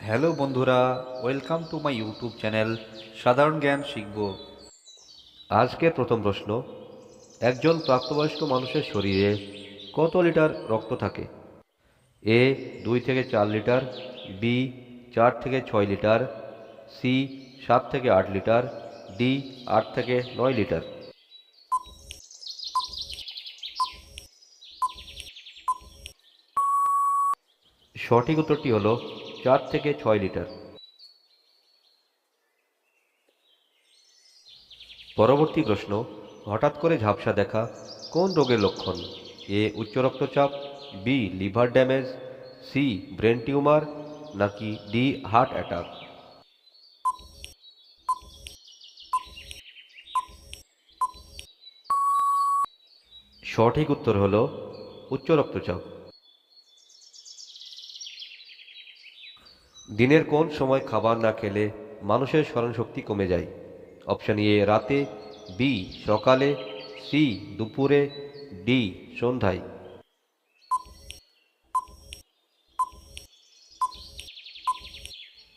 Hello বন্ধুরা, welcome to my YouTube channel সাধারণ জ্ঞান শিখব। আজকের প্রথম প্রশ্ন, একজন প্রাপ্তবয়স্ক মানুষের শরীরে কত লিটার রক্ত থাকে? এ 2 থেকে 4 লিটার, বি 4 থেকে 6 লিটার, সি 7 থেকে 8 লিটার, ডি 8 থেকে 9 লিটার। সঠিক উত্তরটি হলো 4 থেকে 6 লিটার। পরবর্তী প্রশ্ন, হঠাৎ করে ঝাপসা দেখা কোন রোগের লক্ষণ? এ উচ্চ রক্তচাপ, B liver damage, C brain tumour, নাকি ডি হার্ট অ্যাটাক? সঠিক উত্তর হলো উচ্চ রক্তচাপ। দিনের কোন সময় খাবার না খেলে মানুষের স্মরণশক্তি কমে যায়? অপশন এ রাতে, বি সকালে, সি দুপুরে, ডি সন্ধ্যায়।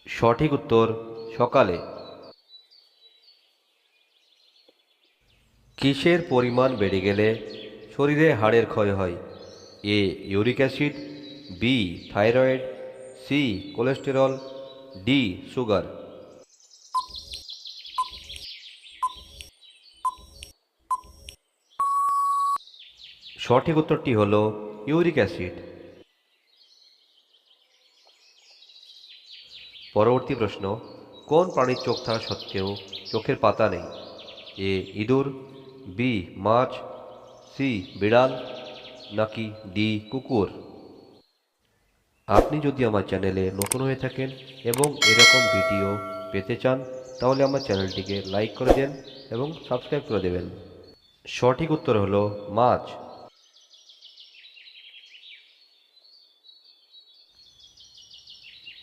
সঠিক উত্তর সকালে। কিসের পরিমাণ বেড়ে গেলে শরীরে হাড়ের ক্ষয় হয়? A uric acid, B thyroid, C cholesterol, D sugar. সঠিক উত্তরটি হল ইউরিক অ্যাসিড। পরবর্তী প্রশ্ন, কোন প্রাণীর চোখ থাকা সত্ত্বেও চোখের পাতা নেই? এ ইঁদুর, বি মাছ, সি বিড়াল, নাকি ডি কুকুর? আপনি যদি আমার চ্যানেলে নতুন হয়ে থাকেন এবং এরকম ভিডিও পেতে চান, তাহলে আমার চ্যানেলটিকে লাইক করে দেন এবং সাবস্ক্রাইব করে দেবেন। সঠিক উত্তর হলো মাছ।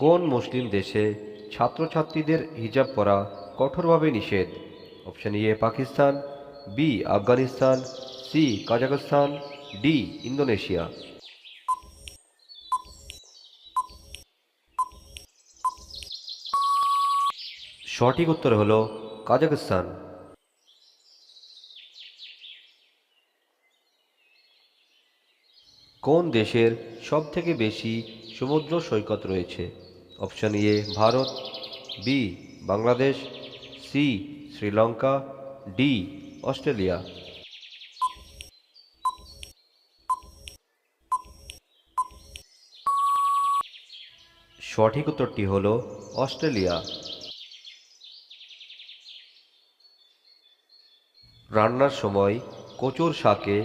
কোন মুসলিম দেশে ছাত্রছাত্রীদের হিজাব পরা কঠোরভাবে নিষেধ? Option A Pakistan, B Afghanistan, C Kazakhstan, D Indonesia. সঠিক উত্তর হলো কাজাখস্তান। কোন দেশের সবথেকে বেশি সমুদ্র সৈকত রয়েছে? Option A Bharat, B Bangladesh, C Sri Lanka, D Australia. সঠিক উত্তরটি হল অস্ট্রেলিয়া। রান্নার সময় কচুর শাকে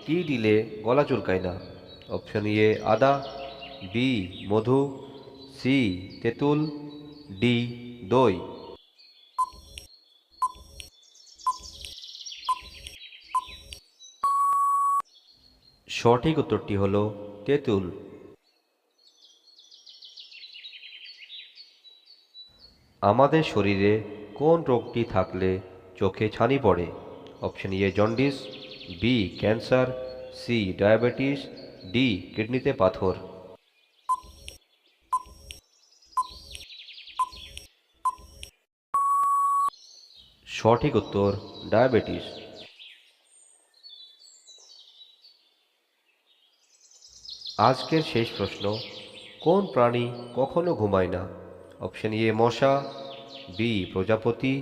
কি দিলে গলা চুলকায় না? অপশন এ আদা, বি মধু, সি তেঁতুল, ডি দই। সঠিক উত্তরটি হল তেঁতুল। আমাদের শরীরে কোন রোগটি থাকলে চোখে ছানি পড়ে? Option A jaundice, B cancer, C diabetes, D কিডনিতে পাথর। সঠিক উত্তর ডায়াবেটিস। আজকের শেষ প্রশ্ন, কোন প্রাণী কখনো ঘুমায় না? অপশন এ মশা, বি প্রজাপতি,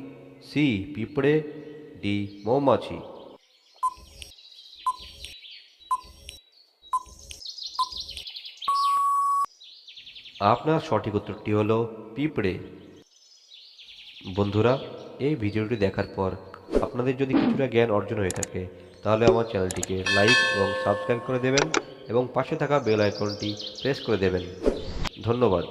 সি পিঁপড়ে, ডি মৌমাছি। আপনার সঠিক উত্তরটি হলো পিঁপড়ে। বন্ধুরা, এই ভিডিওটি দেখার পর আপনাদের যদি কিছুটা জ্ঞান অর্জন হয়ে থাকে, তাহলে আমার চ্যানেলটিকে লাইক এবং সাবস্ক্রাইব করে দেবেন এবং পাশে থাকা বেল আইকনটি প্রেস করে দেবেন। ধন্যবাদ।